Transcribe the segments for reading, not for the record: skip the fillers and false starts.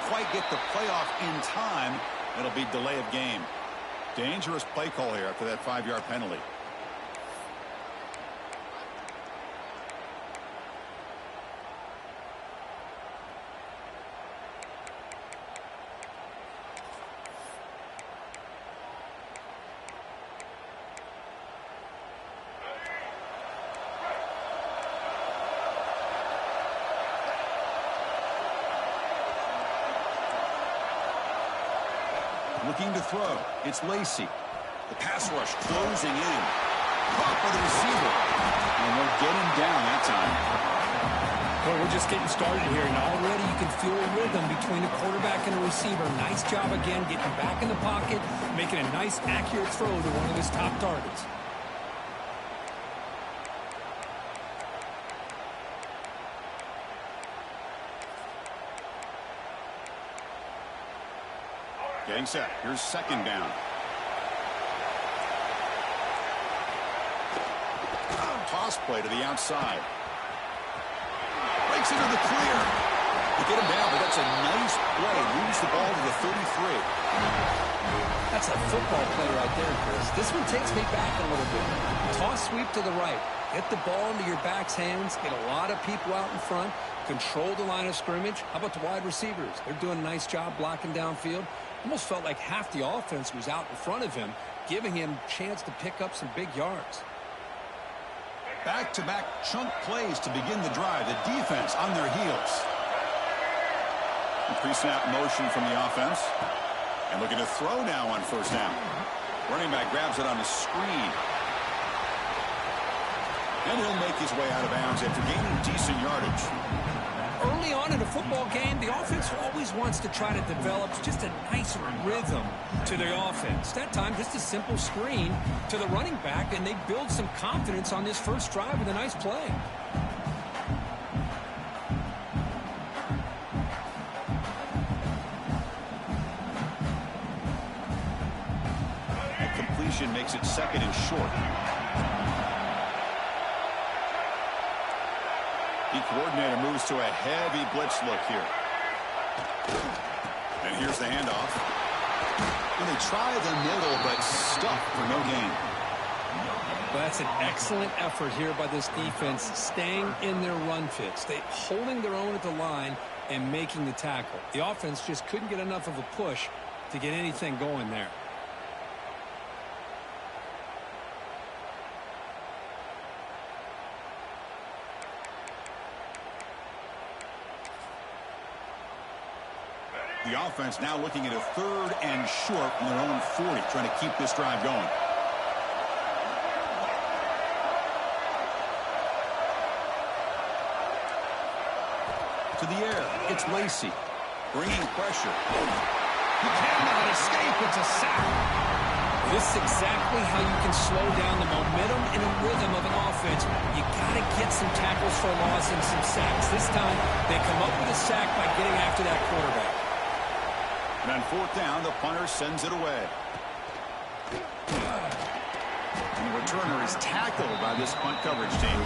quite get the play off in time, it'll be delay of game. Dangerous play call here after that 5-yard penalty. Looking to throw. It's Lacy. The pass rush closing in. Caught by the receiver. And they'll get him down that time. Well, we're just getting started here, and already you can feel a rhythm between the quarterback and the receiver. Nice job again getting back in the pocket, making a nice, accurate throw to one of his top targets. Getting set. Here's second down. Toss play to the outside. Breaks into the clear. To get him down, but that's a nice play. Moves the ball to the 33. That's a football play right there, Chris. This one takes me back a little bit. Toss sweep to the right. Get the ball into your back's hands. Get a lot of people out in front. Control the line of scrimmage. How about the wide receivers? They're doing a nice job blocking downfield. Almost felt like half the offense was out in front of him, giving him a chance to pick up some big yards. Back-to-back chunk plays to begin the drive. The defense on their heels. Pre-snap motion from the offense. And looking to throw now on first down. Running back grabs it on the screen. And he'll make his way out of bounds after gaining decent yardage. Early on in a football game, the offense always wants to try to develop just a nice rhythm to the offense. That time, just a simple screen to the running back, and they build some confidence on this first drive with a nice play. That completion makes it second and short. The coordinator moves to a heavy blitz look here. And here's the handoff. And they try the middle, but stuffed for no gain. Well, that's an excellent effort here by this defense, staying in their run fits. They holding their own at the line and making the tackle. The offense just couldn't get enough of a push to get anything going there. The offense now looking at a third and short from their own 40, trying to keep this drive going. To the air, it's Lacy, bringing pressure. He cannot escape, it's a sack. This is exactly how you can slow down the momentum and a rhythm of an offense. You got to get some tackles for loss and some sacks. This time, they come up with a sack by getting after that quarterback. And on fourth down, the punter sends it away. And the returner is tackled by this punt coverage team.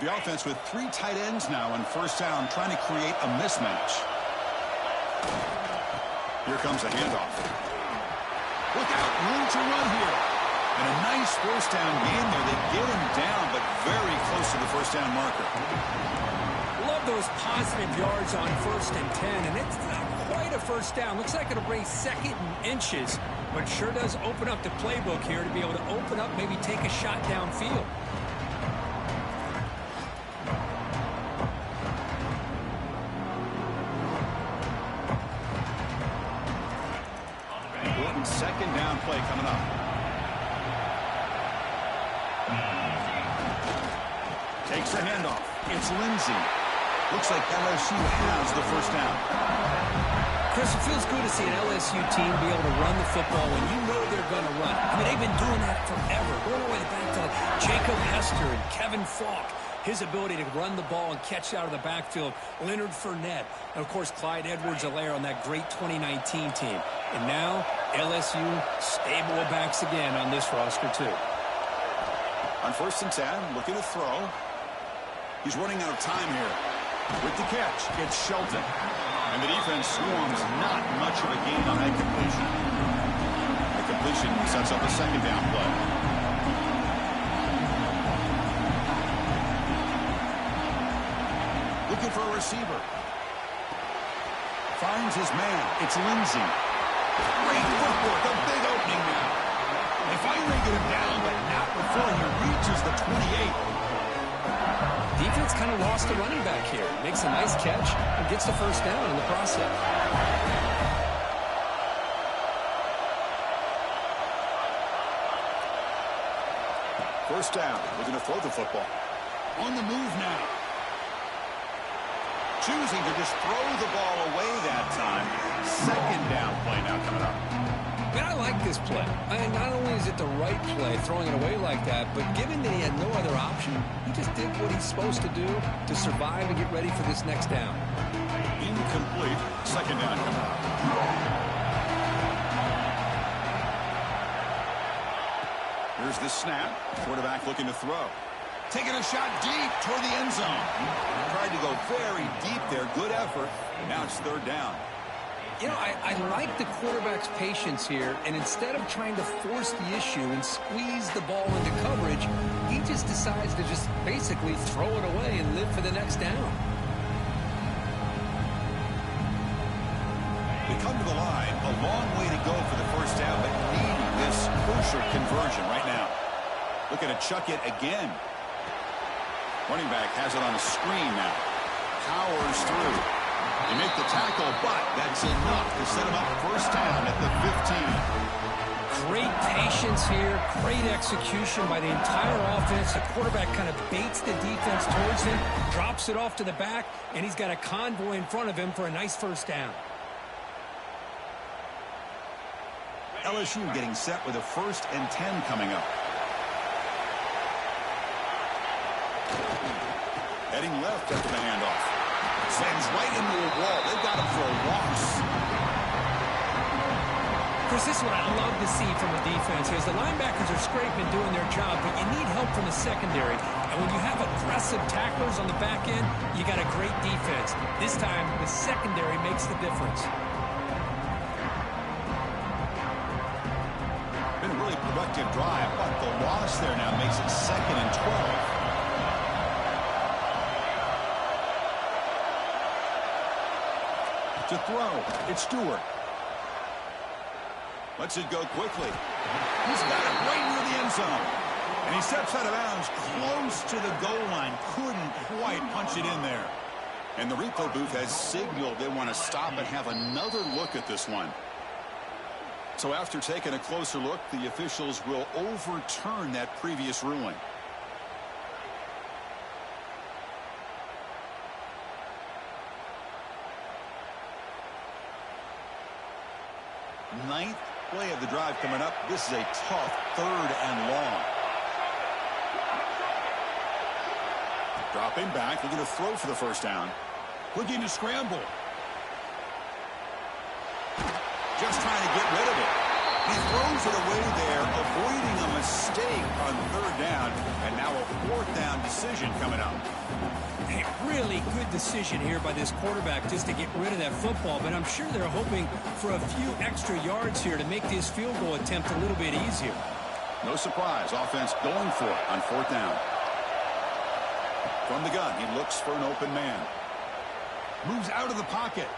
The offense with 3 tight ends now on first down, trying to create a mismatch. Here comes a handoff. Look out, room to run here. And a nice first down gain there. They get him down, but very close to the first down marker. Love those positive yards on 1st and 10, and it's not quite a first down. Looks like it'll bring second and inches, but sure does open up the playbook here to be able to open up, maybe take a shot downfield. Second down play coming up. Takes the handoff. It's Lindsey. Looks like LSU has the first down. Chris, it feels good to see an LSU team be able to run the football when you know they're going to run. I mean, they've been doing that forever, going all the way back to Jacob Hester and Kevin Falk. His ability to run the ball and catch out of the backfield, Leonard Fournette, and, of course, Clyde Edwards-Helaire on that great 2019 team. And now, LSU stable of backs again on this roster, too. On 1st and 10, looking to throw. He's running out of time here. With the catch, it's Shelton. And the defense swarms not much of a gain on that completion. The completion sets up a 2nd down play. Looking for a receiver. Finds his man. It's Lindsey. Great footwork. A big opening now. They finally get him down, but not before he reaches the 28. Defense kind of lost the running back here. Makes a nice catch and gets the 1st down in the process. 1st down. Looking to throw the football. On the move now. Choosing to just throw the ball away that time. 2nd down play now coming up. And I like this play. Not only is it the right play, throwing it away like that, but given that he had no other option, he just did what he's supposed to do to survive and get ready for this next down. Incomplete. 2nd down coming up. Here's the snap. Quarterback looking to throw. Taking a shot deep toward the end zone. Tried to go very deep there. Good effort. Now it's 3rd down. You know, I like the quarterback's patience here, and instead of trying to force the issue and squeeze the ball into coverage, he just decides to just basically throw it away and live for the next down. We come to the line. A long way to go for the 1st down, but needing this crucial conversion right now. Looking to chuck it again. Running back has it on a screen now. Powers through. They make the tackle, but that's enough to set him up 1st down at the 15. Great patience here, great execution by the entire offense. The quarterback kind of baits the defense towards him, drops it off to the back, and he's got a convoy in front of him for a nice 1st down. LSU getting set with a 1st and 10 coming up. Heading left after the handoff. Sends right into a wall. They've got him for a loss. Chris, this is what I love to see from the defense is the linebackers are scraping doing their job, but you need help from the secondary. And when you have aggressive tacklers on the back end, you got a great defense. This time, the secondary makes the difference. Been a really productive drive, but the loss there now makes it 2nd and 12. To throw, it's Stewart. Lets it go quickly. He's got it right near the end zone. And he steps out of bounds close to the goal line. Couldn't quite punch it in there. And the replay booth has signaled they want to stop and have another look at this one. So after taking a closer look, the officials will overturn that previous ruling. Ninth play of the drive coming up. This is a tough 3rd and long. Dropping back, looking to throw for the 1st down. Looking to scramble. Just trying to get rid of it. He throws it away there, avoiding a mistake on 3rd down. And now a 4th down decision coming up. A really good decision here by this quarterback just to get rid of that football, but I'm sure they're hoping for a few extra yards here to make this field goal attempt a little bit easier. No surprise, offense going for it on 4th down. From the gun, he looks for an open man. Moves out of the pocket.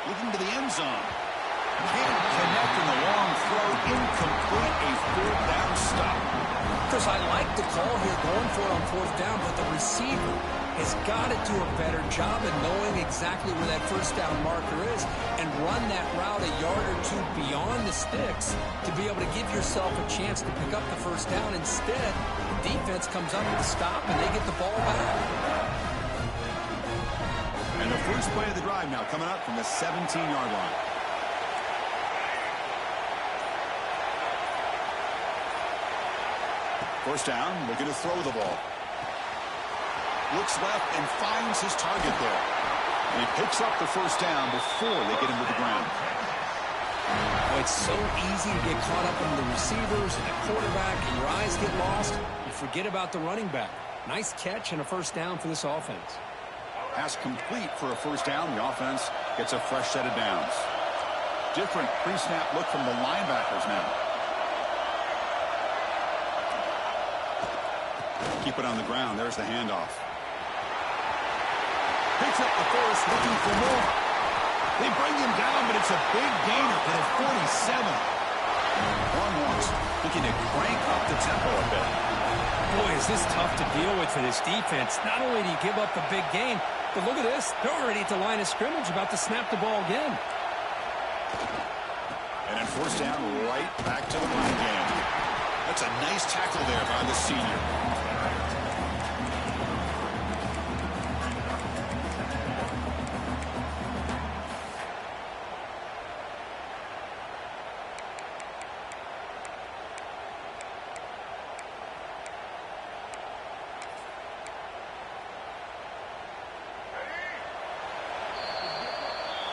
Looking to the end zone. Can't connect in the long throw. Incomplete, a 4th down stop. Chris, I like the call here going for it on 4th down, but the receiver has got to do a better job of knowing exactly where that 1st down marker is and run that route a yard or two beyond the sticks to be able to give yourself a chance to pick up the 1st down. Instead, the defense comes up with a stop and they get the ball back. And the first play of the drive now coming up from the 17-yard line. First down, looking to throw the ball. Looks left and finds his target there. And he picks up the first down before they get him to the ground. Oh, it's so easy to get caught up in the receivers and the quarterback, and your eyes get lost. You forget about the running back. Nice catch and a first down for this offense. Pass complete for a first down. The offense gets a fresh set of downs. Different pre-snap look from the linebackers now. Keep it on the ground. There's the handoff. Picks up the first, looking for more. They bring him down, but it's a big gainer to the 47. Longhorns looking to crank up the tempo a bit. Boy, is this tough to deal with for this defense. Not only do you give up a big gain, but look at this. They're already at the line of scrimmage, about to snap the ball again. And then first down, right back to the running game. That's a nice tackle there by the senior.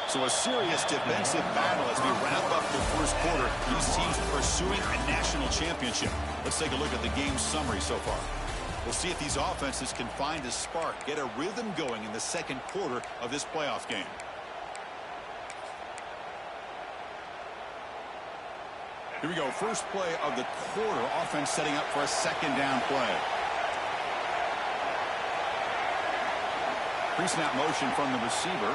So a serious defensive battle as we wrap up the first quarter. These teams pursuing a national championship. Let's take a look at the game summary so far. We'll see if these offenses can find a spark, get a rhythm going in the second quarter of this playoff game. Here we go. First play of the quarter. Offense setting up for a second down play. Pre-snap motion from the receiver.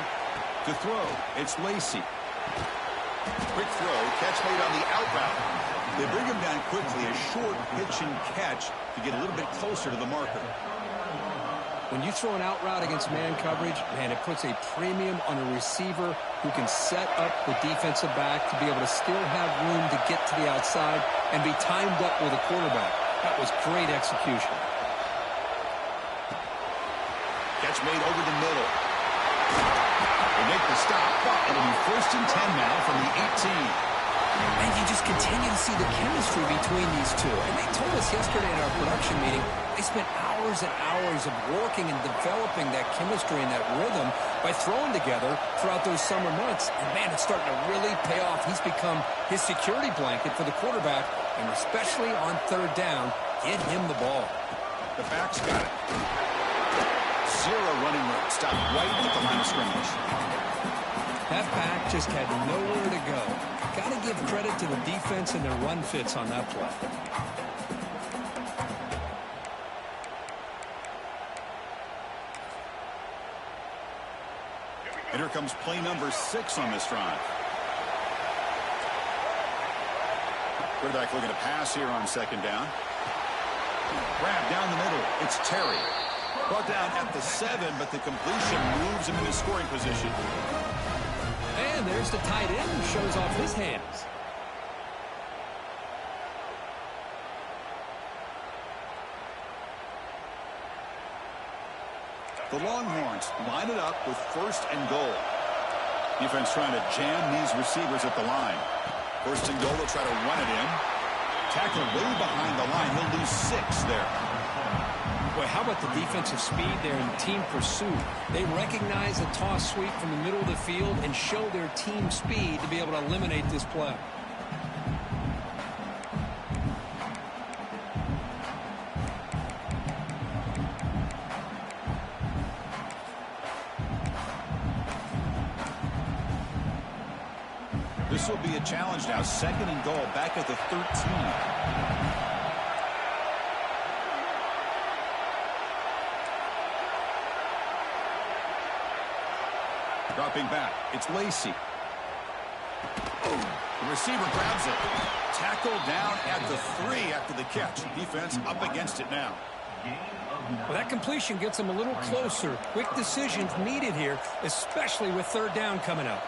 To throw, it's Lacy. Quick throw, catch made on the out route. They bring him down quickly, a short pitch and catch to get a little bit closer to the marker. When you throw an out route against man coverage, man, it puts a premium on a receiver who can set up the defensive back to be able to still have room to get to the outside and be timed up with a quarterback. That was great execution. Catch made over the middle. They make the stop, but it'll be first and 10 now from the 18. And you just continue to see the chemistry between these two. And they told us yesterday at our production meeting, they spent hours and hours of working and developing that chemistry and that rhythm by throwing together throughout those summer months. And, man, it's starting to really pay off. He's become his security blanket for the quarterback, and especially on third down, get him the ball. The back's got it. Zero running room. Stop right at the line of scrimmage. That back just had nowhere to go. Got to give credit to the defense and their run fits on that play. And here comes play number 6 on this drive. Quarterback looking to pass here on second down. Grab down the middle. It's Terry. Brought down at the 7, but the completion moves him into scoring position. And there's the tight end who shows off his hands. The Longhorns line it up with first and goal. Defense trying to jam these receivers at the line. First and goal, they'll try to run it in. Tackle way behind the line. He'll lose 6 there. Boy, how about the defensive speed there in team pursuit? They recognize a toss sweep from the middle of the field and show their team speed to be able to eliminate this play. This will be a challenge now. Second and goal, back at the 13. Dropping back, it's Lacy. The receiver grabs it. Tackled down at the 3 after the catch. Defense up against it now. Well, that completion gets them a little closer. Quick decisions needed here, especially with third down coming up.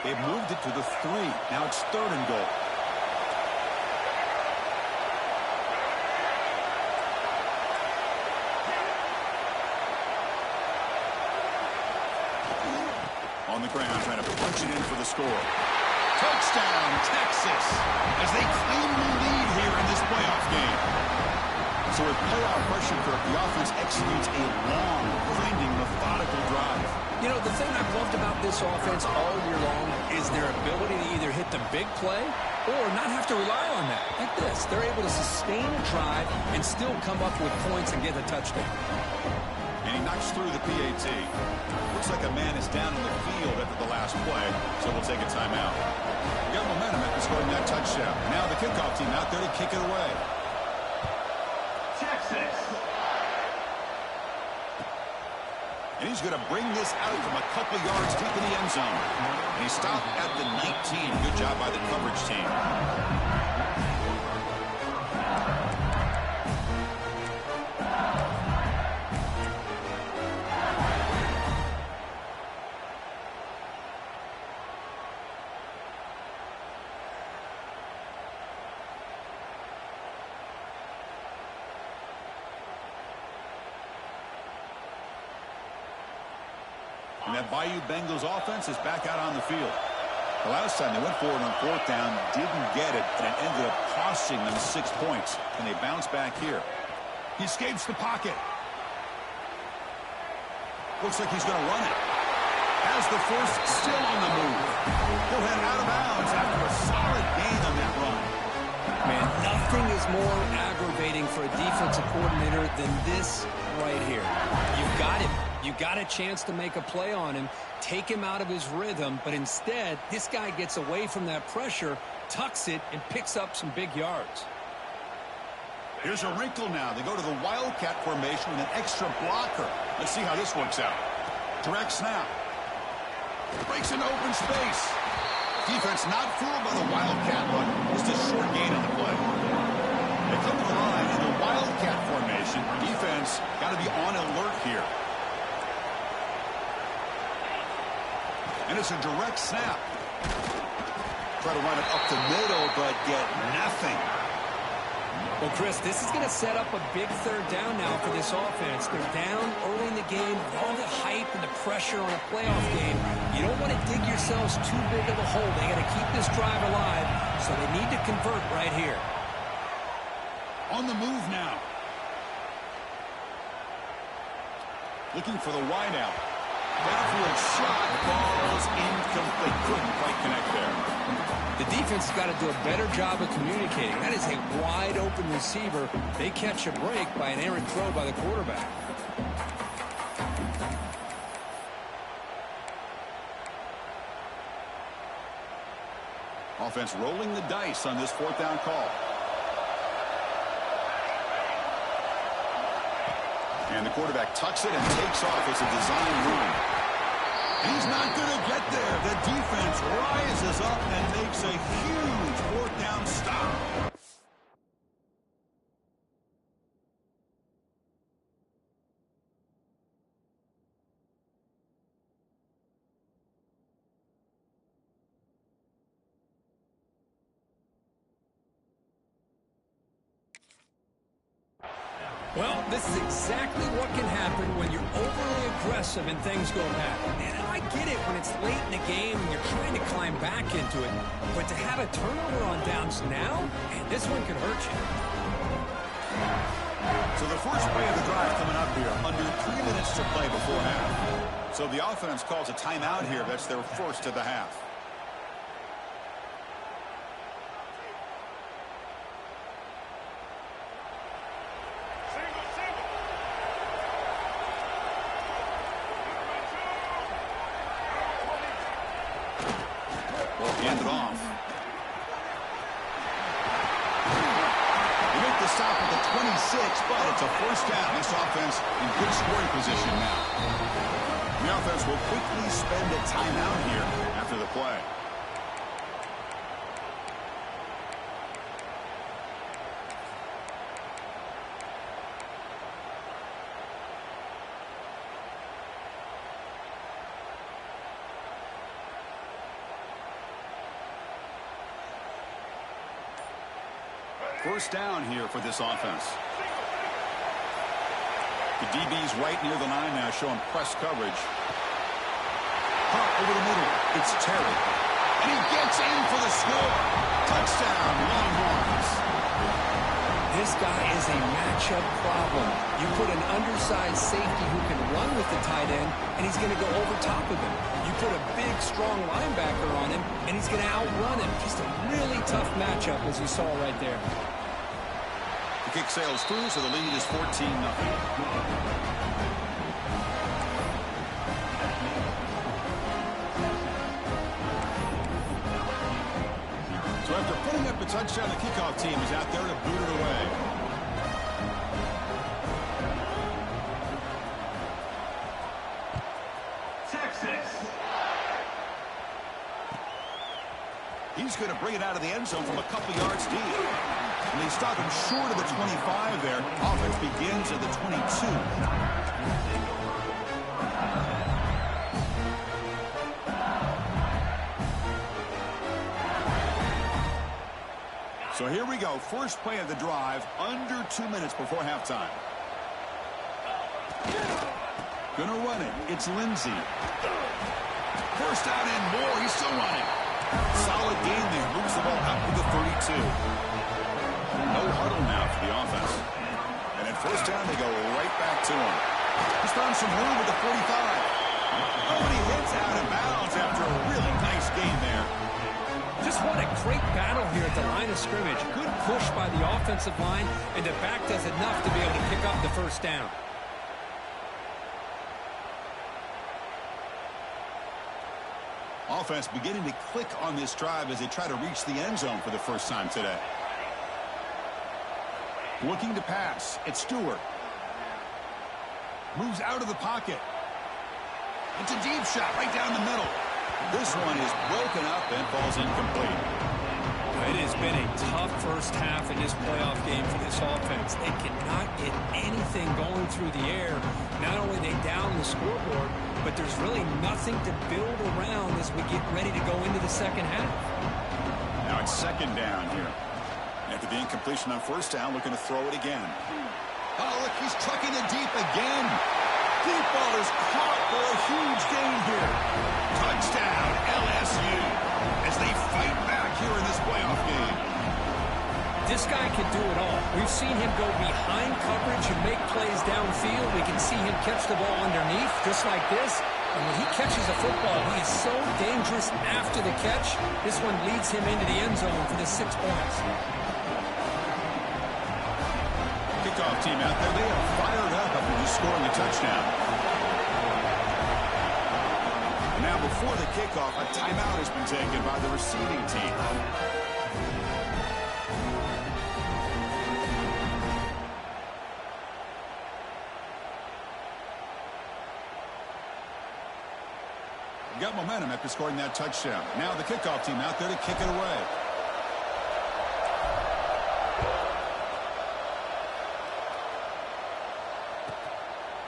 They've moved it to the 3. Now it's 3rd and goal. On the ground, trying to punch it in for the score. Touchdown, Texas, as they claim the lead here in this playoff game. So with playoff pressure, the offense executes a long, grinding, methodical drive. You know, the thing I've loved about this offense all year long is their ability to either hit the big play or not have to rely on that. Like this, they're able to sustain a drive and still come up with points and get a touchdown. And he knocks through the PAT. Looks like a man is down on the field after the last play, so we'll take a timeout. We got momentum after scoring that touchdown. Now the kickoff team out there to kick it away. Texas. And he's going to bring this out from a couple yards deep in the end zone. And he stopped at the 19. Good job by the coverage team. And that Bayou Bengals offense is back out on the field. The last time they went forward on 4th down, didn't get it, and it ended up costing them 6 points. And they bounce back here. He escapes the pocket. Looks like he's going to run it. Has the first, still on the move. He'll head out of bounds after a solid gain on that run. Man, nothing is more aggravating for a defensive coordinator than this right here. You've got him. You got a chance to make a play on him, take him out of his rhythm, but instead, this guy gets away from that pressure, tucks it, and picks up some big yards. Here's a wrinkle now. They go to the Wildcat formation with an extra blocker. Let's see how this works out. Direct snap. Breaks into open space. Defense not fooled by the Wildcat run. Just a short gain on the play. They come to the line in the Wildcat formation. Defense got to be on alert here. And it's a direct snap. Try to run it up the middle, but get nothing. Well, Chris, this is going to set up a big 3rd down now for this offense. They're down early in the game with all the hype and the pressure on a playoff game. You don't want to dig yourselves too big of a hole. They got to keep this drive alive, so they need to convert right here. On the move now. Looking for the wideout. Downfield shot, ball's incomplete. Couldn't quite connect there. The defense has got to do a better job of communicating. That is a wide-open receiver. They catch a break by an errant throw by the quarterback. Offense rolling the dice on this 4th down call. And the quarterback tucks it and takes off as a design run. He's not going to get there. The defense rises up and makes a huge 4th down stop. Well, this is exactly what can happen when you're overly aggressive and things go bad. And I get it when it's late in the game and you're trying to climb back into it. But to have a turnover on downs now, man, this one could hurt you. So the first play of the drive coming up here, under 3 minutes to play before half. So the offense calls a timeout here. That's their first of the half. Hand it off. They make the stop at the 26, but it's a first down. This offense in good scoring position now. The offense will quickly spend a timeout here after the play. First down here for this offense. The DB's right near the line now, showing press coverage. Pop over the middle. It's Terry. And he gets in for the score. Touchdown, Longhorns. This guy is a matchup problem. You put an undersized safety who can run with the tight end, and he's going to go over top of him. You put a big, strong linebacker on him, and he's going to outrun him. Just a really tough matchup, as you saw right there. The kick sails through, so the lead is 14-0. So after putting up a touchdown, the kickoff team is out there to boot it away. Texas. He's going to bring it out of the end zone from a couple yards deep. And they stop him short of the 25 there. Offense begins at the 22. So here we go. First play of the drive, under 2 minutes before halftime. Gonna run it. It's Lindsey. First down and more. He's still running. Solid game there. Moves the ball out to the 32. No huddle now for the offense. And at first down, they go right back to him. He's found some room at the 45. Oh, and he hits out of bounds after a really nice game there. Just what a great battle here at the line of scrimmage. Good push by the offensive line, and the back does enough to be able to pick up the first down. Offense beginning to click on this drive as they try to reach the end zone for the first time today. Looking to pass. It's Stewart. Moves out of the pocket. It's a deep shot right down the middle. This one is broken up and falls incomplete. It has been a tough first half in this playoff game for this offense. They cannot get anything going through the air. Not only are they down the scoreboard, but there's really nothing to build around as we get ready to go into the second half. Now it's second down here. After the incompletion on first down, looking to throw it again. Oh, look, he's trucking it deep again. Deep ball is caught for a huge gain here. Touchdown, LSU, as they fight back here in this playoff game. This guy can do it all. We've seen him go behind coverage and make plays downfield. We can see him catch the ball underneath, just like this. And when he catches a football, he is so dangerous after the catch. This one leads him into the end zone for the 6 points. Kickoff team out there, they are fired up after just scoring a touchdown. And now before the kickoff, a timeout has been taken by the receiving team. Got momentum after scoring that touchdown. Now the kickoff team out there to kick it away.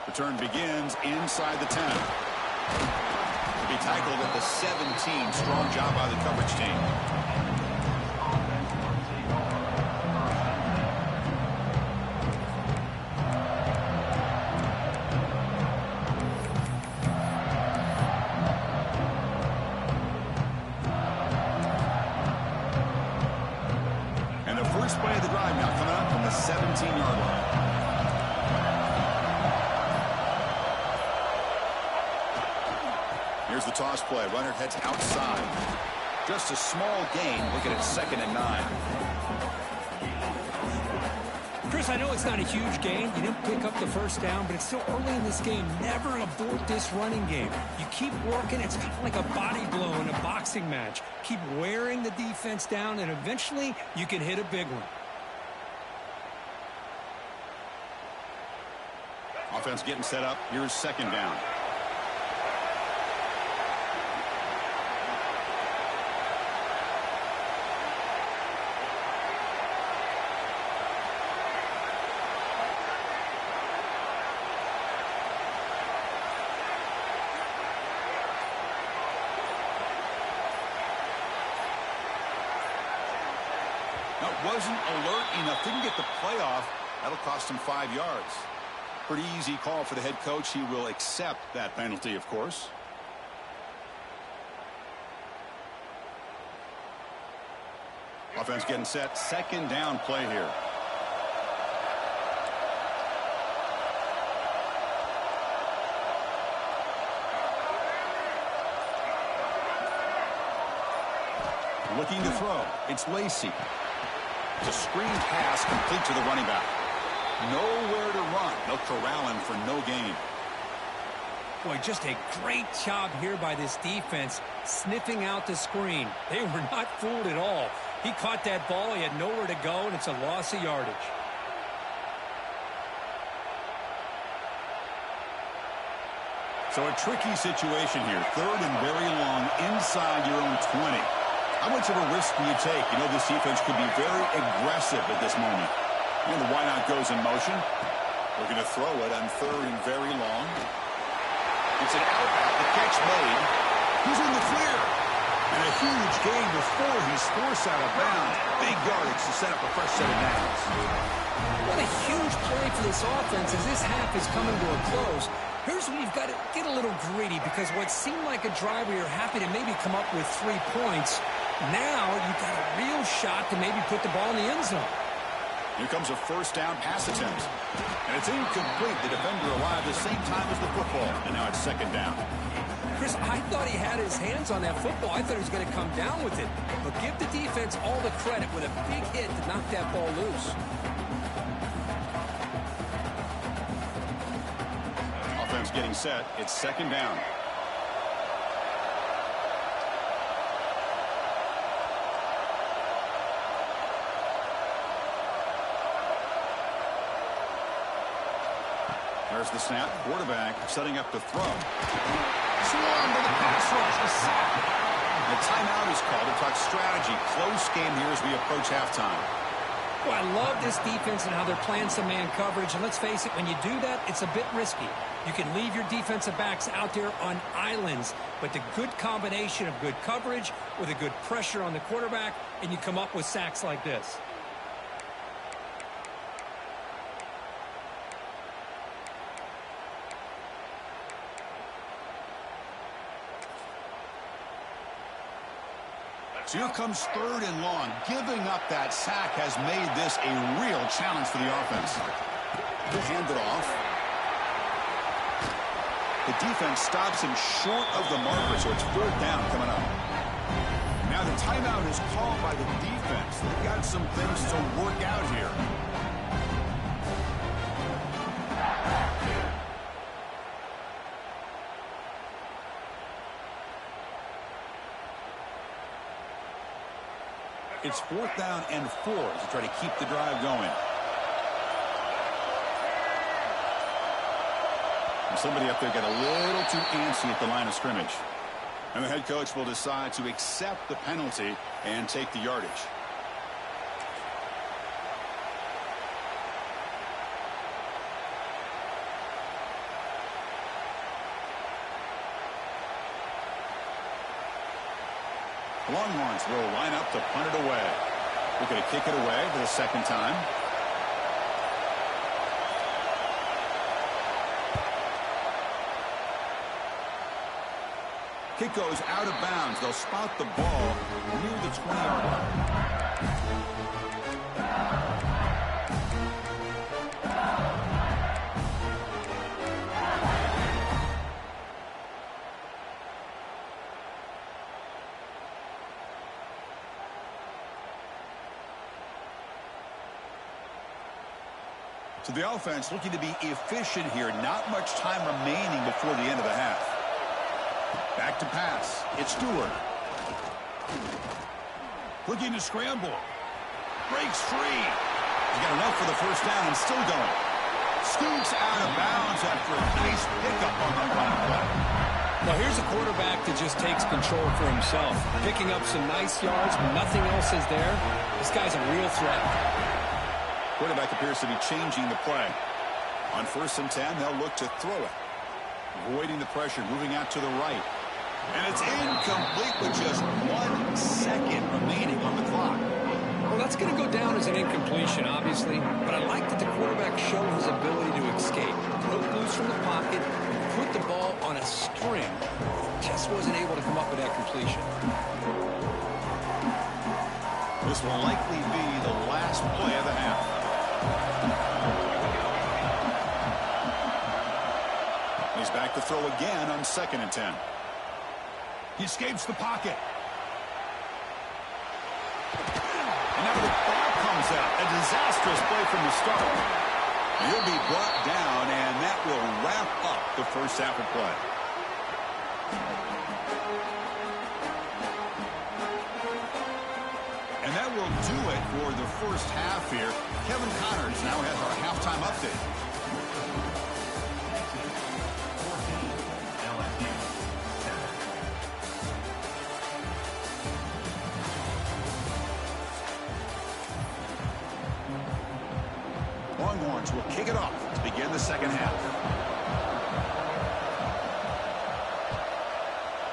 Return begins inside the 10. To be tackled at the 17. Strong job by the coverage team. And the first play of the drive now coming up from the 17-yard line. Here's the toss play. Runner heads outside. Just a small gain. Looking at 2nd and 9. Chris, I know it's not a huge gain. You didn't pick up the first down, but it's still early in this game. Never abort this running game. You keep working. It's kind of like a body blow in a boxing match. Keep wearing the defense down, and eventually you can hit a big one. Offense getting set up. Here's 2nd down. That wasn't alert enough. Didn't get the play off. That'll cost him 5 yards. Pretty easy call for the head coach. He will accept that penalty, of course. Offense getting set. Second down play here. Looking to throw. It's Lacy. It's a screen pass complete to the running back. Nowhere to run. They'll corral him for no gain. Boy, just a great job here by this defense, sniffing out the screen. They were not fooled at all. He caught that ball. He had nowhere to go, and it's a loss of yardage. So a tricky situation here. Third and very long inside your own 20. How much of a risk do you take? You know this defense could be very aggressive at this moment. And the wideout goes in motion. We're going to throw it on third and very long. It's an out. The catch made. He's in the clear. And a huge gain before he's forced out of bounds. Big yardage to set up a fresh set of downs. What a huge play for this offense as this half is coming to a close. Here's where you've got to get a little greedy, because what seemed like a drive where you're happy to maybe come up with 3 points, now you've got a real shot to maybe put the ball in the end zone. Here comes a first down pass attempt. And it's incomplete. The defender arrived the same time as the football. And now it's second down. Chris, I thought he had his hands on that football. I thought he was going to come down with it. But give the defense all the credit with a big hit to knock that ball loose. Offense getting set. It's second down. There's the snap. Quarterback setting up to throw. Swarm to the pass rush. A sack. The timeout is called to talk strategy. Close game here as we approach halftime. Well, I love this defense and how they're playing some man coverage. And let's face it, when you do that, it's a bit risky. You can leave your defensive backs out there on islands. But the good combination of good coverage with a good pressure on the quarterback, and you come up with sacks like this. So here comes third and long. Giving up that sack has made this a real challenge for the offense. He'll hand it off. The defense stops him short of the marker, so it's fourth down coming up. Now the timeout is called by the defense. They've got some things to work out here. It's fourth down and 4 to try to keep the drive going. And somebody up there got a little too antsy at the line of scrimmage. And the head coach will decide to accept the penalty and take the yardage. Longhorns will line up to punt it away. We're going to kick it away for the second time. Kick goes out of bounds. They'll spot the ball near the 20-yard line. So the offense looking to be efficient here. Not much time remaining before the end of the half. Back to pass. It's Stewart. Looking to scramble. Breaks free. He's got enough for the first down and still going. Scoots out of bounds after a nice pickup on the run play. Now here's a quarterback that just takes control for himself. Picking up some nice yards when nothing else is there. This guy's a real threat. Quarterback appears to be changing the play. On 1st and 10, they'll look to throw it. Avoiding the pressure, moving out to the right. And it's incomplete with just 1 second remaining on the clock. Well, that's going to go down as an incompletion, obviously, but I like that the quarterback showed his ability to escape. Broke loose from the pocket, put the ball on a string, just wasn't able to come up with that completion. This will likely be the last play of the half. He's back to throw again on 2nd and 10. He escapes the pocket. And now the ball comes out. A disastrous play from the start. He'll be brought down, and that will wrap up the first half of play. And that will do it for the first half here. Kevin Connors now has our halftime update. Longhorns will kick it off to begin the second half.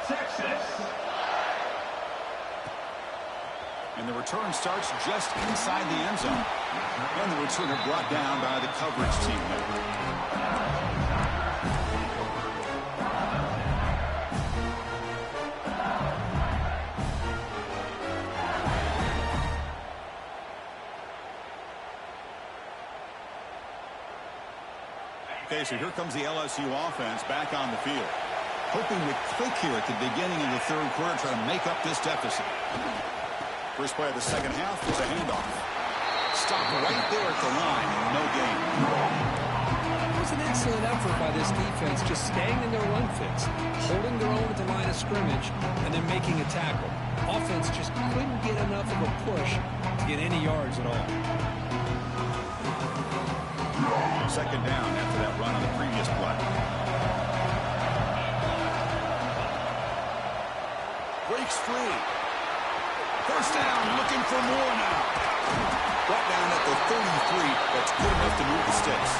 Texas. And the return starts just inside the end zone. And the returner brought down by the coverage team there. Okay, so here comes the LSU offense back on the field. Hoping to click here at the beginning of the third quarter, try to make up this deficit. First play of the second half was a handoff. Stopped right there at the line, no gain. It was an excellent effort by this defense, just staying in their run fits, holding their own at the line of scrimmage, and then making a tackle. Offense just couldn't get enough of a push to get any yards at all. Second down after that run on the previous play. Breaks free. First down, looking for more now. Brought down at the 33. That's good enough to move the sticks.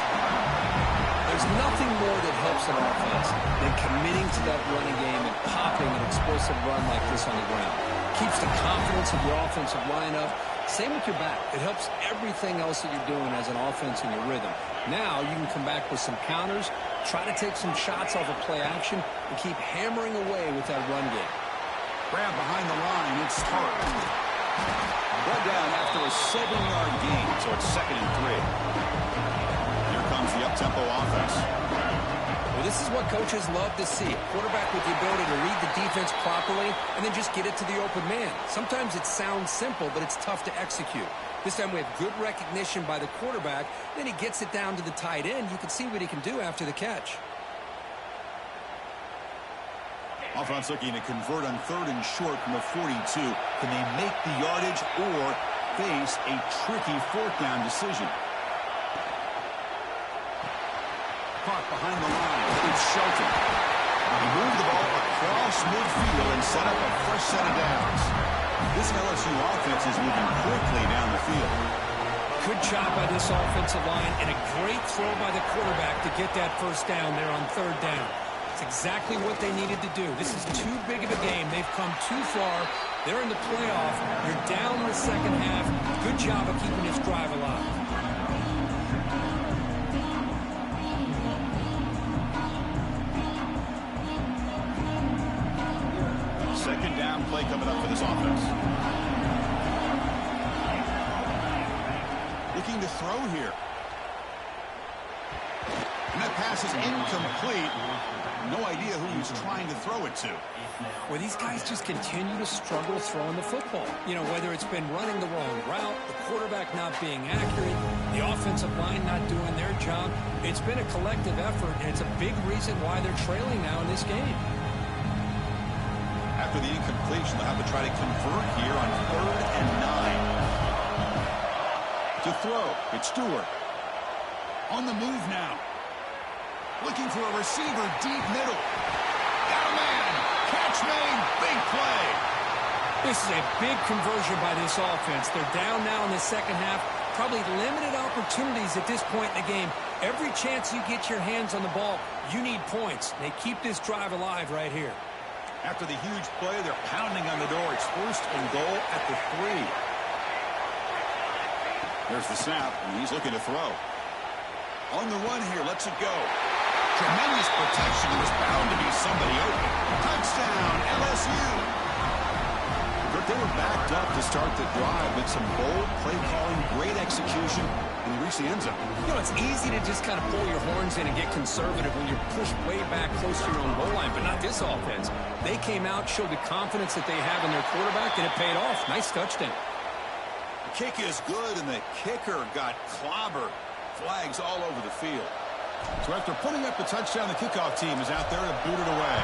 There's nothing more that helps an offense than committing to that running game and popping an explosive run like this on the ground. Keeps the confidence of your offensive lineup. Same with your back. It helps everything else that you're doing as an offense in your rhythm. Now you can come back with some counters, try to take some shots off of play action, and keep hammering away with that run game. Grab behind the line. It's Tartt. Brought down after a 7-yard gain, so it's 2nd and 3. Here comes the up-tempo offense. Well, this is what coaches love to see. A quarterback with the ability to read the defense properly and then just get it to the open man. Sometimes it sounds simple, but it's tough to execute. This time we have good recognition by the quarterback. Then he gets it down to the tight end. You can see what he can do after the catch. Offense looking to convert on 3rd and short from the 42. Can they make the yardage or face a tricky 4th down decision? Caught behind the line. It's Shelton. He moved the ball across midfield and set up a fresh set of downs. This LSU offense is moving quickly down the field. Good job by this offensive line and a great throw by the quarterback to get that first down there on 3rd down. It's exactly what they needed to do. This is too big of a game. They've come too far. They're in the playoff. You're down in the second half. Good job of keeping this drive alive. Second down play coming up for this offense. Looking to throw here. And that pass is incomplete. No idea who he's trying to throw it to. Well, these guys just continue to struggle throwing the football. You know, whether it's been running the wrong route, the quarterback not being accurate, the offensive line not doing their job. It's been a collective effort, and it's a big reason why they're trailing now in this game. After the incompletion, they'll have to try to convert here on 3rd and 9. To throw, it's Stewart. On the move now. Looking for a receiver deep middle. Got a man. Catch made. Big play. This is a big conversion by this offense. They're down now in the second half. Probably limited opportunities at this point in the game. Every chance you get your hands on the ball, you need points. They keep this drive alive right here. After the huge play, they're pounding on the door. It's 1st and goal at the 3. There's the snap, and he's looking to throw. On the run here, lets it go. Tremendous protection. There's bound to be somebody open. Touchdown, LSU. But they were backed up to start the drive, but some bold play calling, great execution, and they reached the end zone. You know, it's easy to just kind of pull your horns in and get conservative when you're pushed way back close to your own goal line, but not this offense. They came out, showed the confidence that they have in their quarterback, and it paid off. Nice touchdown. The kick is good, and the kicker got clobbered. Flags all over the field. So after putting up the touchdown, the kickoff team is out there to boot it away.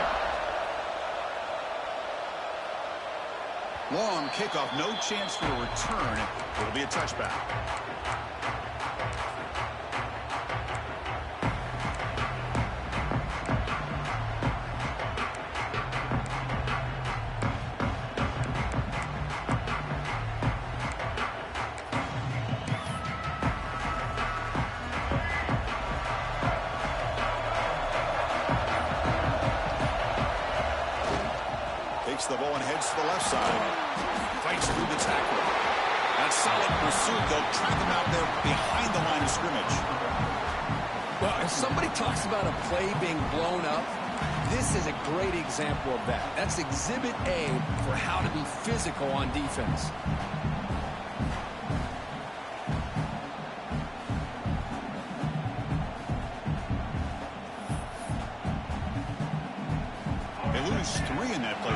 Long kickoff, no chance for a return. It'll be a touchback. The ball and heads to the left side. Fights through the tackle. That solid pursuit. They'll trap him out there behind the line of scrimmage. Well, if somebody talks about a play being blown up, this is a great example of that. That's exhibit A for how to be physical on defense.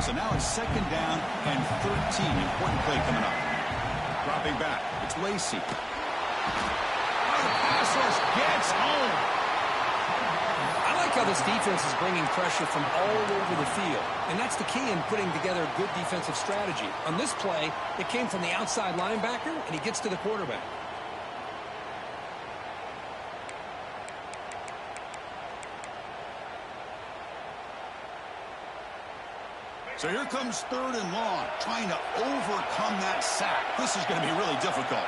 So now it's 2nd down and 13. Important play coming up. Dropping back. It's Lacy. Oh, pass rush gets home. I like how this defense is bringing pressure from all over the field. And that's the key in putting together a good defensive strategy. On this play, it came from the outside linebacker, and he gets to the quarterback. So here comes 3rd and long, trying to overcome that sack. This is going to be really difficult.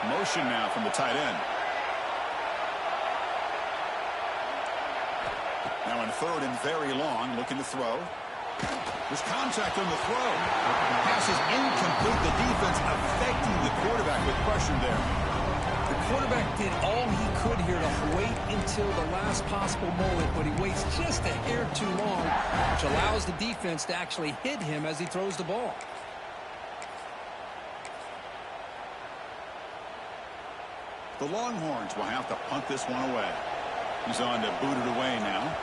Motion now from the tight end. Now in 3rd and very long, looking to throw. There's contact on the throw. Pass is incomplete. The defense affecting the quarterback with pressure there. The quarterback did all he could here to wait until the last possible moment, but he waits just a hair too long, which allows the defense to actually hit him as he throws the ball. The Longhorns will have to punt this one away. He's on to boot it away now.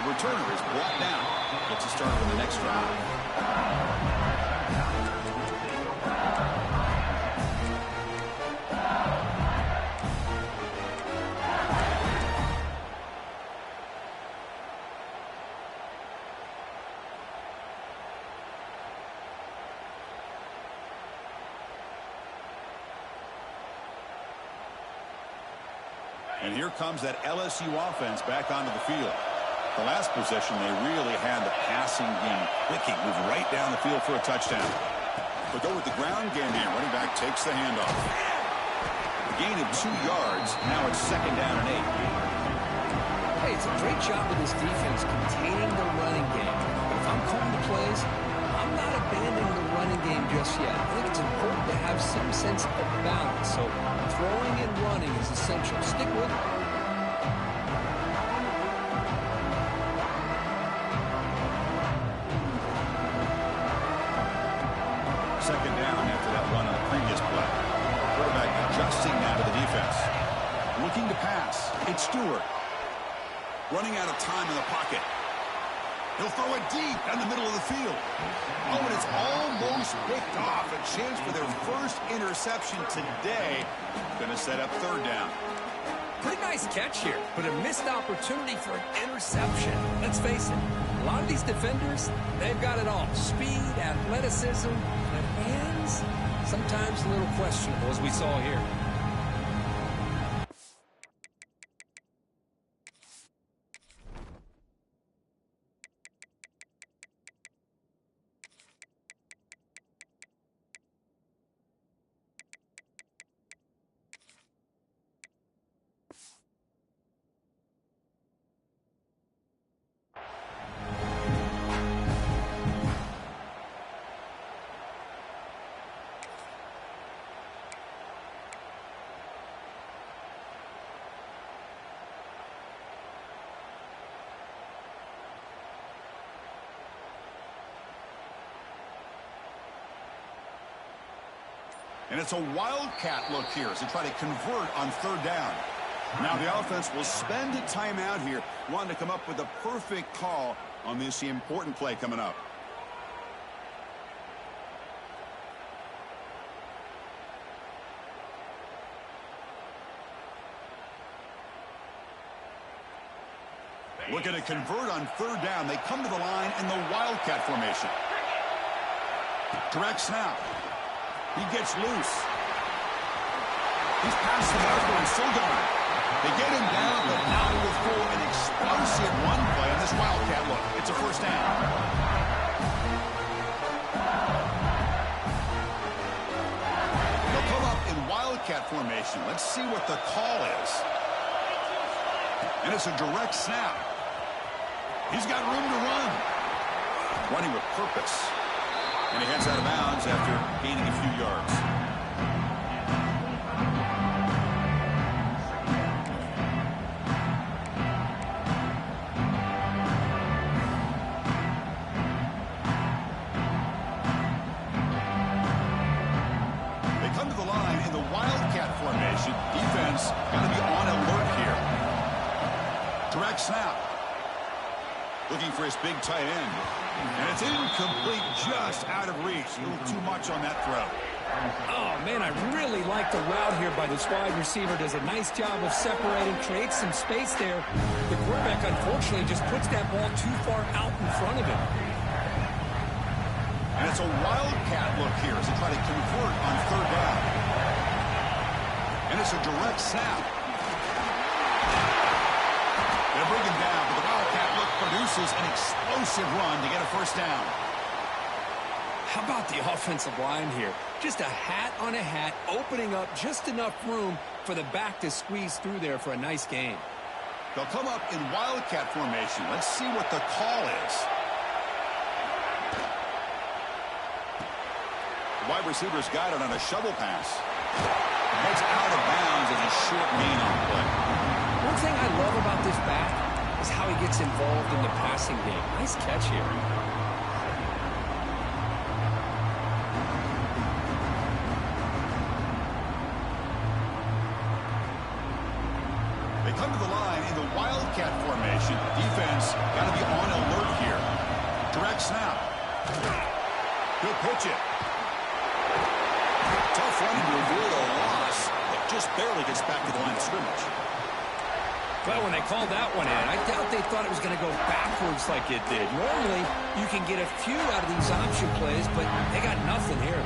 Returner is brought down. Gets a start on the next drive. And here comes that LSU offense back onto the field. The last possession, they really had the passing game clicking, move right down the field for a touchdown. But go with the ground game here. Running back takes the handoff. A gain of 2 yards. Now it's 2nd down and 8. Hey, it's a great job of this defense containing the running game. But if I'm calling the plays, I'm not abandoning the running game just yet. I think it's important to have some sense of balance. So throwing and running is essential. Stick with it. Looking to pass. It's Stewart. Running out of time in the pocket. He'll throw it deep down the middle of the field. Oh, and it's almost picked off. A chance for their first interception today. Going to set up 3rd down. Pretty nice catch here, but a missed opportunity for an interception. Let's face it, a lot of these defenders, they've got it all. Speed, athleticism, but hands, sometimes a little questionable, as we saw here. And it's a wildcat look here as they try to convert on third down. Now the offense will spend a timeout here, wanting to come up with a perfect call on this important play coming up. Looking to convert on third down. They come to the line in the wildcat formation. Direct snap. He gets loose. He's past the marker and still going. They get him down, but now he will throw an explosive run play on this wildcat look. It's a first down. They'll come up in wildcat formation. Let's see what the call is. And it's a direct snap. He's got room to run. Running with purpose. And he heads out of bounds after gaining a few yards. They come to the line in the wildcat formation. Defense got to be on alert here. Direct snap. Looking for his big tight end. And it's incomplete, just out of reach. A little too much on that throw. Oh, man, I really like the route here by this wide receiver. Does a nice job of separating, creates some space there. The quarterback, unfortunately, just puts that ball too far out in front of him. And it's a wildcat look here as they try to convert on third down. And it's a direct snap. They'll bring him down, but the wildcat look produces an explosive run to get a first down. How about the offensive line here? Just a hat on a hat, opening up just enough room for the back to squeeze through there for a nice gain. They'll come up in wildcat formation. Let's see what the call is. The wide receiver's got it on a shovel pass. Heads out of bounds as a short gain on play. One thing I love about this back is how he gets involved in the passing game. Nice catch here. They come to the line in the wildcat formation. Defense got to be on alert here. Direct snap. He'll pitch it. Tough running to avoid a loss, but just barely gets back to the line of scrimmage. Well, when they called that one in, I doubt they thought it was going to go backwards like it did. Normally, you can get a few out of these option plays, but they got nothing here.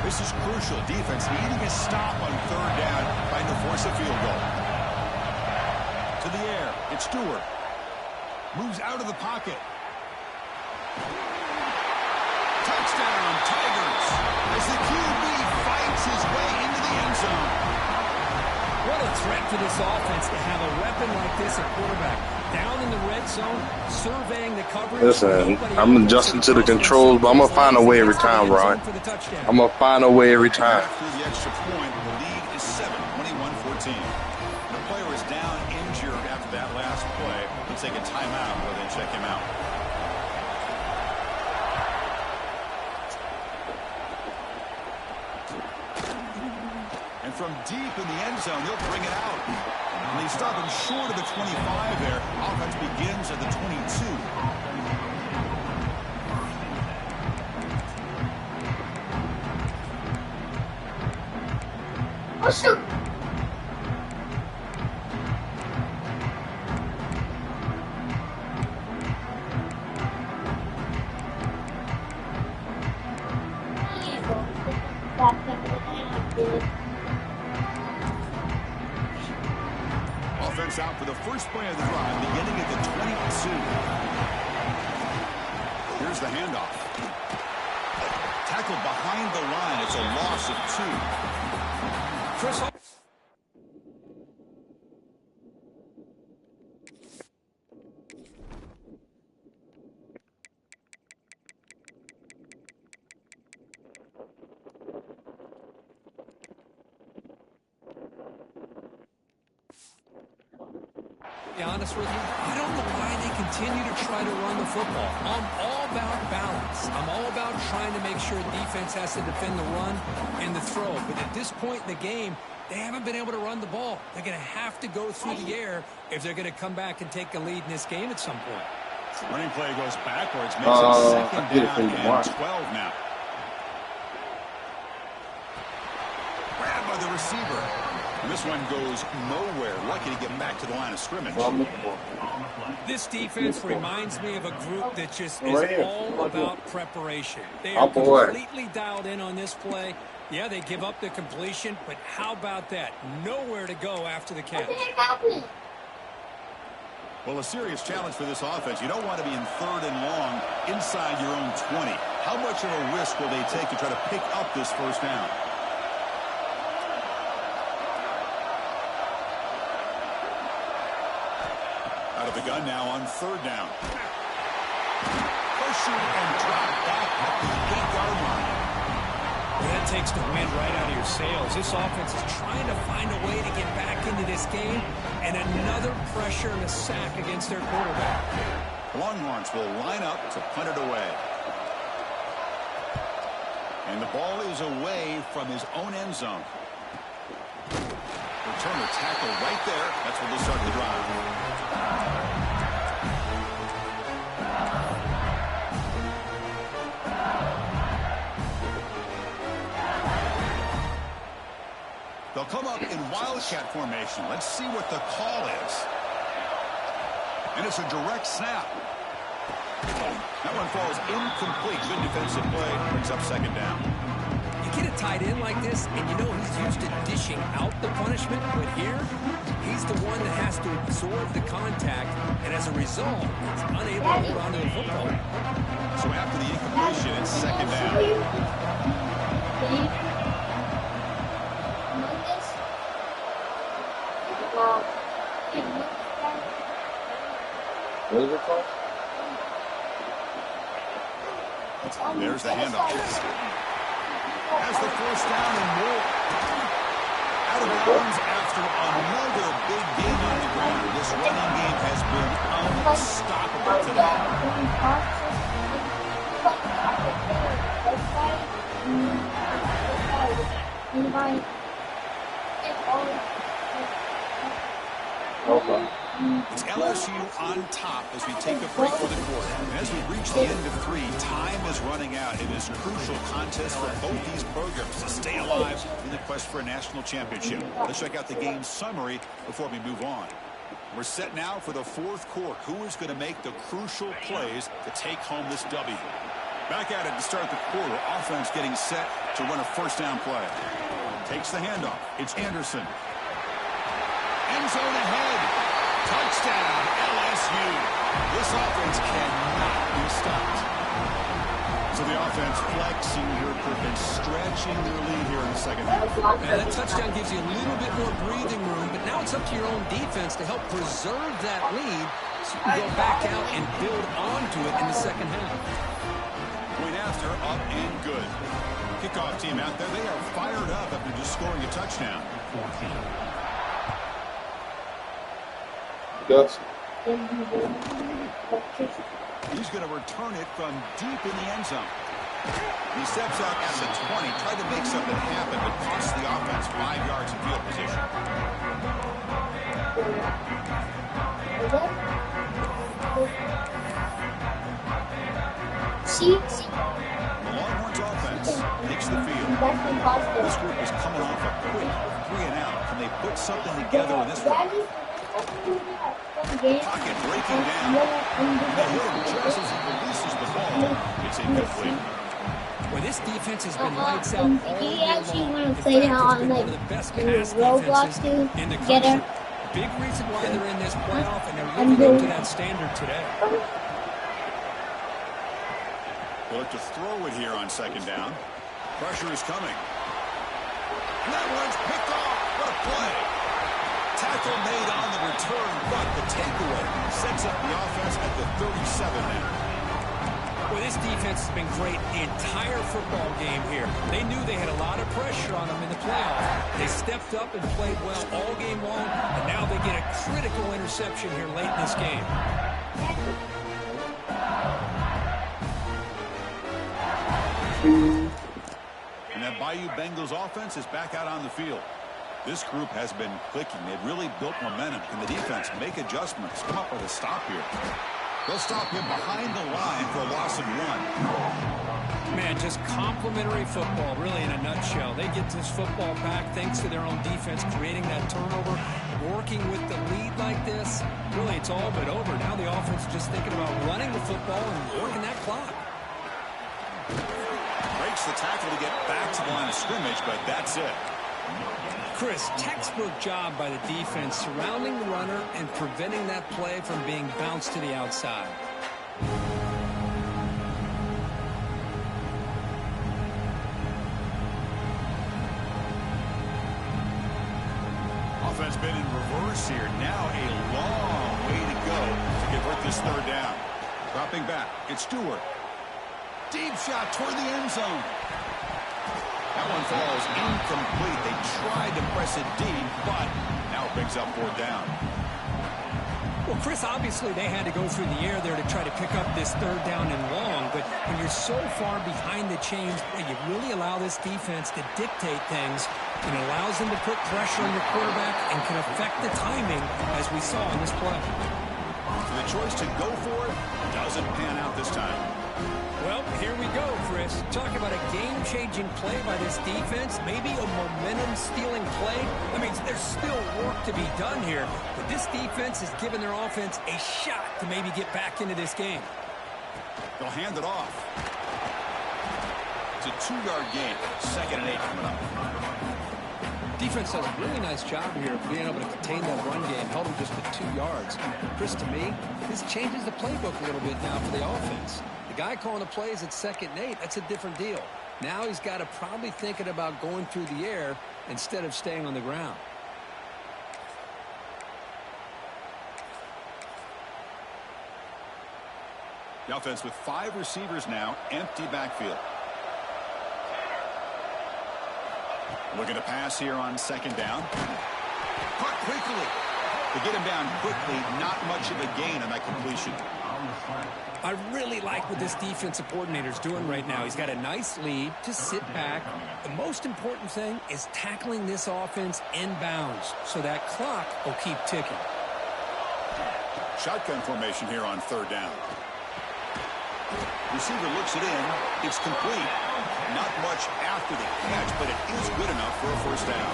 This is crucial. Defense needing a stop on third down, trying to force a field goal. To the air. It's Stewart. Moves out of the pocket. Touchdown, Tigers, as the QB fights his way into the end zone. What a threat for this offense to have a weapon like this at quarterback. Down in the red zone, surveying the coverage. Listen, I'm adjusting to the controls, but I'm going to find a way every time, Ron. I'm going to find a way every time. After the extra point, the lead is 7, 21-14. The player is down injured after that last play. Let's take a timeout where they check him out. And from deep in the end zone, they'll bring it out. And they stop him short of the 25 there. Offense begins at the 22. Offense out for the first play of the drive, beginning at the 22. Here's the handoff. Tackled behind the line. It's a loss of 2. Chris. To be honest with you, I don't know why they continue to try to run the football. I'm all about balance. I'm all about trying to make sure defense has to defend the run and the throw. But at this point in the game, they haven't been able to run the ball. They're going to have to go through the air if they're going to come back and take a lead in this game at some point. Running play goes backwards. Makes it second down and 12 now. Grabbed by the receiver. And this one goes nowhere. Lucky to get back to the line of scrimmage. This defense reminds me of a group that just is all about preparation. They are completely dialed in on this play. Yeah, they give up the completion, but how about that? Nowhere to go after the catch. Well, a serious challenge for this offense. You don't want to be in 3rd and long inside your own 20. How much of a risk will they take to try to pick up this first down? Out of the gun now on 3rd down. Push and drop back at the 8-yard line. Well, that takes the wind right out of your sails. This offense is trying to find a way to get back into this game, and another pressure and a sack against their quarterback. Longhorns will line up to punt it away. And the ball is away from his own end zone. Returner tackle right there. That's where they start the drive. They'll come up in wildcat formation. Let's see what the call is. And it's a direct snap. That one falls incomplete. Good defensive play. Brings up 2nd down. You get a tight end like this, and you know he's used to dishing out the punishment, but here, he's the one that has to absorb the contact, and as a result, he's unable to hold on to the football. So after the incompletion, it's 2nd down. What is it called? There's the handoff. Has the first down and more. Out of bounds after another big game on the ground. This running game has been unstoppable today. Okay. It's LSU on top as we take a break for the quarter. And as we reach the end of 3, time is running out. It is a crucial contest for both these programs to stay alive in the quest for a national championship. Let's check out the game summary before we move on. We're set now for the 4th quarter. Who is going to make the crucial plays to take home this W? Back at it to start the quarter. Offense getting set to run a first down play. Takes the handoff. It's Anderson. End zone ahead. Touchdown, LSU. This offense cannot be stopped. So the offense flexing here, and stretching their lead here in the 2nd half. Now, that touchdown gives you a little bit more breathing room, but now it's up to your own defense to help preserve that lead so you can go back out and build onto it in the 2nd half. Point after, up and good. Kickoff team out there. They are fired up after just scoring a touchdown. Yes. He's going to return it from deep in the end zone. He steps out at the 20, tried to make something happen, but cost the offense 5 yards in field position. The Longhorns offense takes the field. This group is coming off a quick 3 and out. Can they put something together in this one? Pocket breaking down. They hit him just as he releases the ball. It's incomplete. Well, this defense has been lights out all Do you year actually long. want In to play fact, now it's been on one of the best pass Roblox defenses in the together? country. Big reason why they're in this playoff, and they're living up to that standard today. They'll look to throw it here on 2nd down. Pressure is coming. And that one's picked off. What a play. Tackle made on the return, but the takeaway sets up the offense at the 37 now. Well, this defense has been great the entire football game here. They knew they had a lot of pressure on them in the playoffs. They stepped up and played well all game long, and now they get a critical interception here late in this game. And that Bayou Bengals offense is back out on the field. This group has been clicking. They've really built momentum. Can the defense make adjustments? Come up with a stop here. They'll stop him behind the line for a loss of 1. Man, just complimentary football, really, in a nutshell. They get this football back thanks to their own defense, creating that turnover, working with the lead like this. Really, it's all but over. Now the offense is just thinking about running the football and working that clock. Breaks the tackle to get back to the line of scrimmage, but that's it. Chris, textbook job by the defense surrounding the runner and preventing that play from being bounced to the outside. Offense been in reverse here. Now a long way to go to convert this third down. Dropping back, it's Stewart. Deep shot toward the end zone. That one falls incomplete. They tried to press it deep, but now it brings up 4th down. Well, Chris, obviously they had to go through the air there to try to pick up this 3rd down and long, but when you're so far behind the chains, you really allow this defense to dictate things, and it allows them to put pressure on your quarterback and can affect the timing, as we saw in this play. So the choice to go for it doesn't pan out this time. Well, here we go, Chris. Talk about a game-changing play by this defense, maybe a momentum-stealing play. I mean, there's still work to be done here, but this defense has given their offense a shot to maybe get back into this game. They'll hand it off. It's a 2-yard gain. 2nd and 8 coming up. Defense does a really nice job here of being able to contain that run game, held them just to 2 yards. Chris, to me, this changes the playbook a little bit now for the offense. The guy calling the plays at 2nd and 8, that's a different deal. Now he's got to probably thinking about going through the air instead of staying on the ground. The offense with 5 receivers now, empty backfield. Looking to pass here on 2nd down. Caught quickly. To get him down quickly, not much of a gain on that completion. I really like what this defensive coordinator is doing right now. He's got a nice lead. Just sit back. The most important thing is tackling this offense inbounds so that clock will keep ticking. Shotgun formation here on 3rd down. Receiver looks it in. It's complete. Not much after the catch, but it is good enough for a 1st down.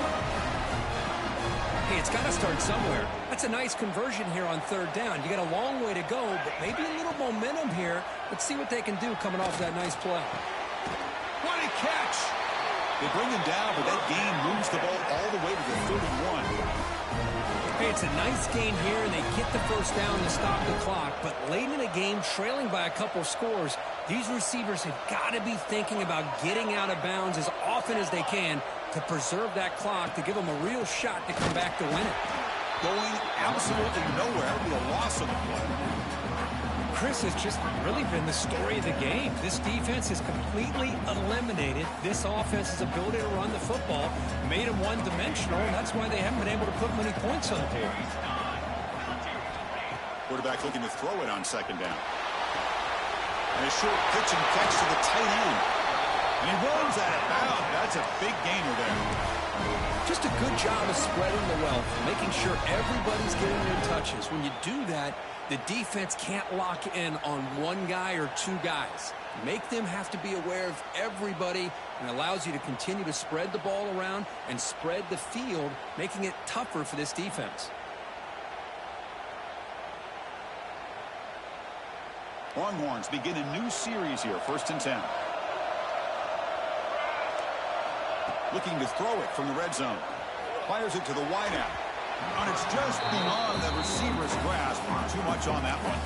Hey, it's got to start somewhere. That's a nice conversion here on 3rd down. You got a long way to go, but maybe a little momentum here. Let's see what they can do coming off that nice play. What a catch! They bring him down, but that gain moves the ball all the way to the 31. Hey, it's a nice gain here, and they get the 1st down to stop the clock. But late in the game, trailing by a couple scores, these receivers have got to be thinking about getting out of bounds as often as they can to preserve that clock, to give them a real shot to come back to win it. Going absolutely nowhere with a loss on the play. Chris, has just really been the story of the game. This defense has completely eliminated this offense's ability to run the football, made them one-dimensional, and that's why they haven't been able to put many points on the board. Quarterback looking to throw it on 2nd down. And a short pitch and catch to the tight end. And he runs out of bounds. That's a big gainer there. Just a good job of spreading the wealth, making sure everybody's getting their touches. When you do that, the defense can't lock in on one guy or 2 guys. Make them have to be aware of everybody, and allows you to continue to spread the ball around and spread the field, making it tougher for this defense. Longhorns begin a new series here, 1st and 10. Looking to throw it from the red zone. Fires it to the wideout. And it's just beyond the receiver's grasp. Too much on that one.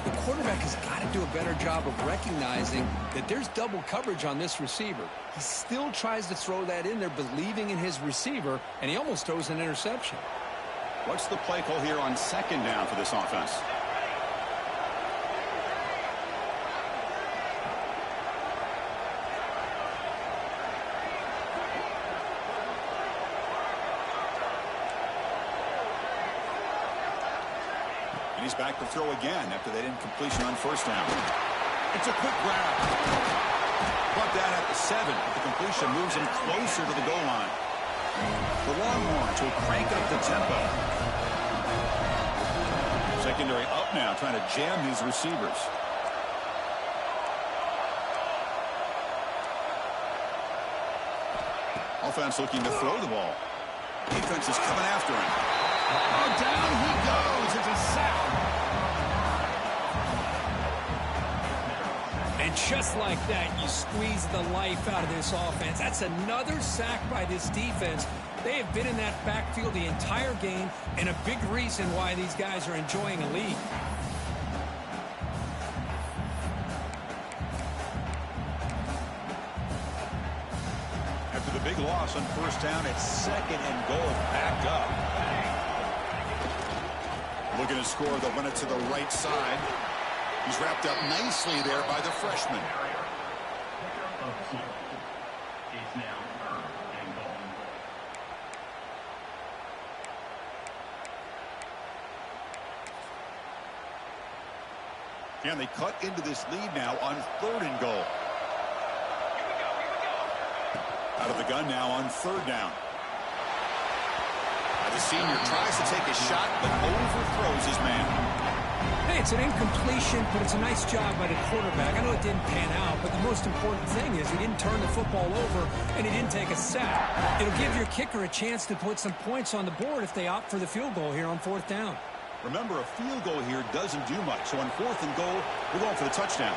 The quarterback has got to do a better job of recognizing that there's double coverage on this receiver. He still tries to throw that in there, believing in his receiver, and he almost throws an interception. What's the play call here on 2nd down for this offense? He's back to throw again after that incompletion on 1st down. It's a quick grab. Brought down at the 7. The completion moves him closer to the goal line. The Longhorns will crank up the tempo. Secondary up now, trying to jam these receivers. Offense looking to throw the ball. Defense is coming after him. Oh, down he goes. It's a sack. And just like that, you squeeze the life out of this offense. That's another sack by this defense. They have been in that backfield the entire game, and a big reason why these guys are enjoying a lead. After the big loss on first down, it's 2nd and goal, backed up. Looking to score, they'll run it to the right side. He's wrapped up nicely there by the freshman. And they cut into this lead now on 3rd and goal. Out of the gun now on 3rd down. The senior tries to take a shot, but overthrows his man. Hey, it's an incompletion, but it's a nice job by the quarterback. I know it didn't pan out, but the most important thing is he didn't turn the football over, and he didn't take a sack. It'll give your kicker a chance to put some points on the board if they opt for the field goal here on 4th down. Remember, a field goal here doesn't do much, so on 4th and goal, we're going for the touchdown.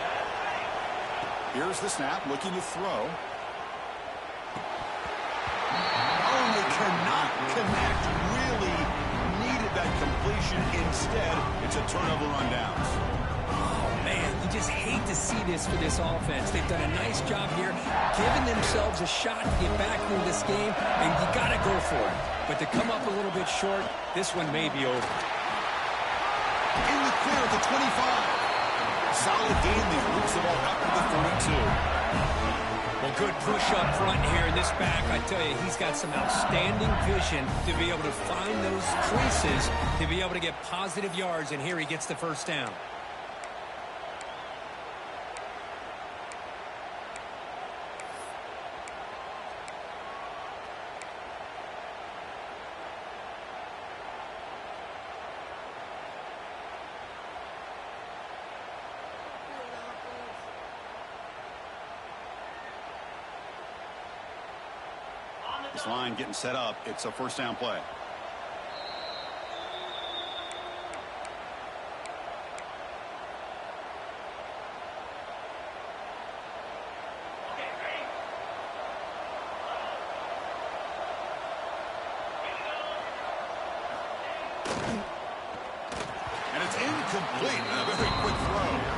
Here's the snap, looking to throw. Oh, they cannot connect. Really needed that completion. Instead, it's a turnover on downs. Oh, man, you just hate to see this for this offense. They've done a nice job here, giving themselves a shot to get back into this game, and you got to go for it. But to come up a little bit short, this one may be over. In the clear at the 25. Solid gain there. Moves the ball up to the 42. Well, good push up front here in this back. I tell you, he's got some outstanding vision to be able to find those creases, to be able to get positive yards, and here he gets the first down. This line getting set up. It's a 1st down play. And it's incomplete. A very quick throw.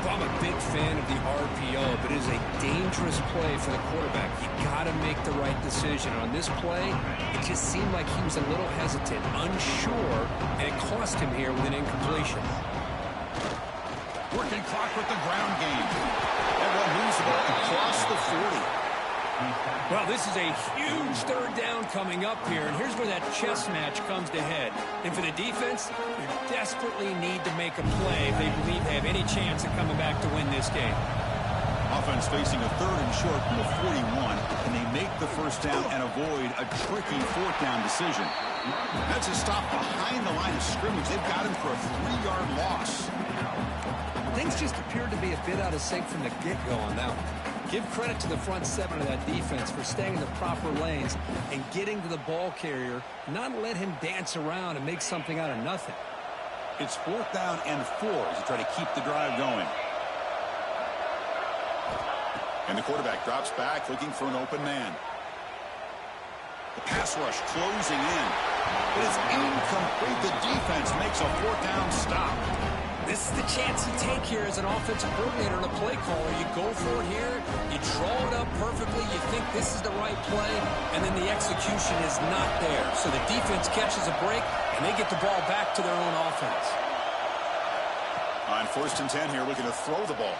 I'm a big fan of the RPO, but it is a dangerous play for the quarterback. You got to make the right decision. On this play, it just seemed like he was a little hesitant, unsure, and it cost him here with an incompletion. Working clock with the ground game. Everyone moves the ball across the 40. Well, this is a huge 3rd down coming up here, and here's where that chess match comes to head. And for the defense, they desperately need to make a play if they believe they have any chance of coming back to win this game. Offense facing a 3rd and short from the 41, and they make the 1st down and avoid a tricky 4th down decision. That's a stop behind the line of scrimmage. They've got him for a 3-yard loss. Things just appeared to be a bit out of sync from the get-go on that one. Give credit to the front 7 of that defense for staying in the proper lanes and getting to the ball carrier, not let him dance around and make something out of nothing. It's 4th down and 4 as you try to keep the drive going. And the quarterback drops back looking for an open man. The pass rush closing in. It is incomplete. The defense makes a 4th down stop. This is the chance you take here as an offensive coordinator and a play caller. You go for it here, you draw it up perfectly, you think this is the right play, and then the execution is not there. So the defense catches a break, and they get the ball back to their own offense. On 1st and 10 here, looking to throw the ball.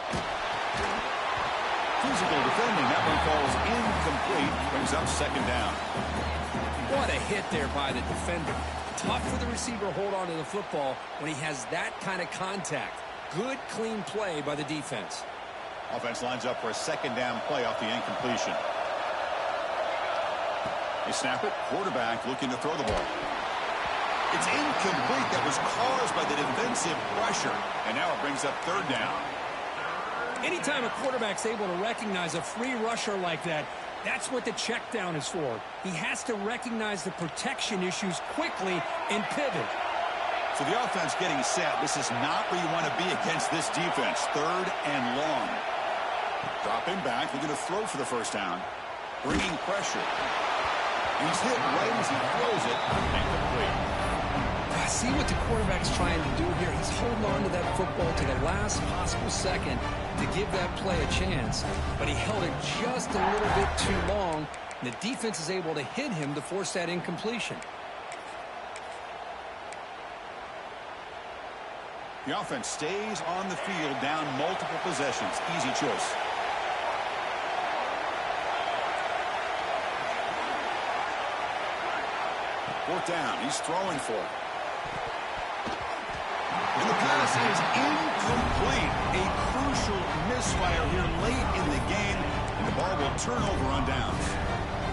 Physical defending. That one falls incomplete. Brings up 2nd down. What a hit there by the defender. Tough for the receiver to hold on to the football when he has that kind of contact. Good, clean play by the defense. Offense lines up for a second down play off the incompletion. They snap it. Quarterback looking to throw the ball. It's incomplete. That was caused by the defensive pressure. And now it brings up third down. Anytime a quarterback's able to recognize a free rusher like that, that's what the check down is for. He has to recognize the protection issues quickly and pivot. So the offense getting set. This is not where you want to be against this defense. Third and long. Dropping back. Looking to throw for the first down. Bringing pressure. He's hit right as he throws it. Incomplete. See what the quarterback's trying to do here. He's holding on to that football to the last possible second to give that play a chance. But he held it just a little bit too long. And the defense is able to hit him to force that incompletion. The offense stays on the field down multiple possessions. Easy choice. Fourth down. He's throwing for it. And the pass is incomplete. A crucial misfire here late in the game. And the ball will turn over on downs.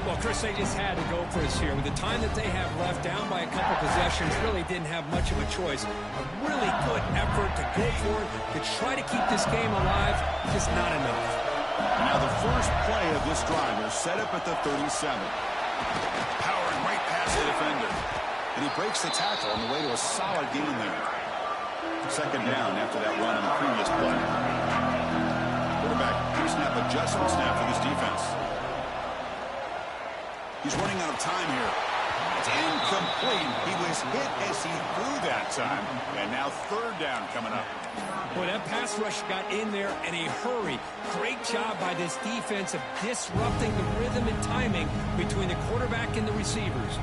Well, Chris, they just had to go for us here. With the time that they have left, down by a couple possessions, really didn't have much of a choice. A really good effort to go for it, to try to keep this game alive, just not enough. Now the first play of this drive is set up at the 37. Powering right past the defender. And he breaks the tackle on the way to a solid gain there. Second down after that run on the previous play. Quarterback pre-snap adjustment snap for this defense. He's running out of time here. It's incomplete. He was hit as he threw that time. And now third down coming up. Boy, that pass rush got in there in a hurry. Great job by this defense of disrupting the rhythm and timing between the quarterback and the receivers.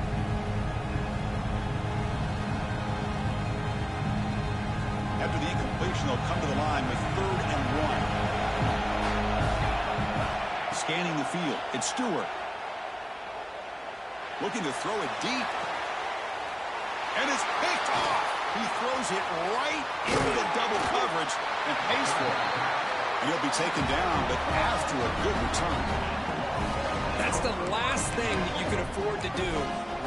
After the incompletion, they'll come to the line with third and one. Scanning the field, it's Stewart. Looking to throw it deep. And it's picked off. He throws it right into the double coverage and pays for it. And he'll be taken down, but after a good return. That's the last thing that you could afford to do.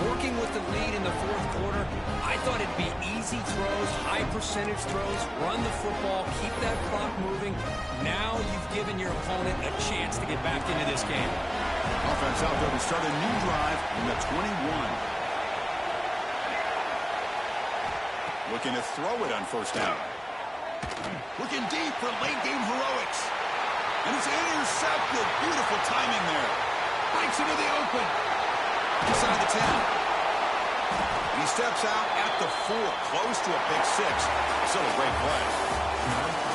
Working with the lead in the fourth quarter, I thought it'd be easy throws, high percentage throws, run the football, keep that clock moving. Now you've given your opponent a chance to get back into this game. Offense out there to start a new drive in the 21. Looking to throw it on first down. Looking deep for late game heroics. And it's intercepted. Beautiful timing there. Breaks into the open. Inside the 10. And he steps out at the 4, close to a pick 6. Still a great play.